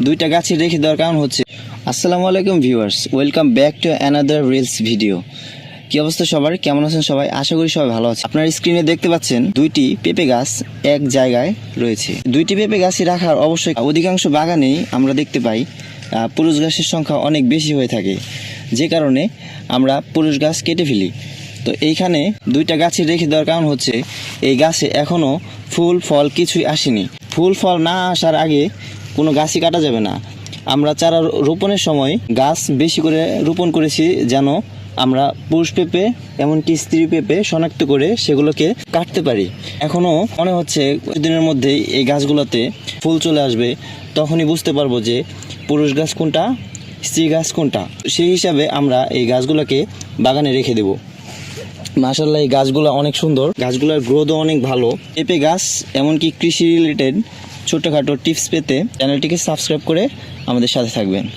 দুইটা গাছে রেখে দেওয়ার কারণ হচ্ছে, আসসালামু আলাইকুম viewers, welcome back to another reels video. কি অবস্থা সবার, কেমন আছেন সবাই? আশা করি সবাই ভালো আছে। আপনার স্ক্রিনে দেখতে পাচ্ছেন দুইটি পেঁপে গাছ এক জায়গায় রয়েছে। দুইটি পেঁপে গাছই রাখার অবশ্যই অধিকাংশ বাগানেই আমরা দেখতে পাই পুরুষ গাছের সংখ্যা অনেক বেশি হয়ে থাকে, যে কারণে আমরা পুরুষ গাছ কেটে ফেলি। তো এইখানে দুইটা গাছে রেখে দেওয়ার কারণ হচ্ছে, এই গাছে এখনও ফুল ফল কিছুই আসেনি। ফুল ফল না আসার আগে কোনো গাছই কাটা যাবে না। আমরা চারা রোপণের সময় গাছ বেশি করে রোপণ করেছি যেন আমরা পুরুষ পেঁপে এমনকি স্ত্রী পেঁপে শনাক্ত করে সেগুলোকে কাটতে পারি। এখনও মনে হচ্ছে কিছুদিনের মধ্যেই এই গাছগুলোতে ফুল চলে আসবে, তখনই বুঝতে পারবো যে পুরুষ গাছ কোনটা, স্ত্রী গাছ কোনটা। সেই হিসাবে আমরা এই গাছগুলোকে বাগানে রেখে দেব। মাশাআল্লাহ, এই গাছগুলো অনেক সুন্দর, গাছগুলোর গ্রোথও অনেক ভালো। পেঁপে গাছ এমনকি কৃষি রিলেটেড ছোটোখাটো টিপস পেতে চ্যানেলটিকে সাবস্ক্রাইব করে আমাদের সাথে থাকবেন।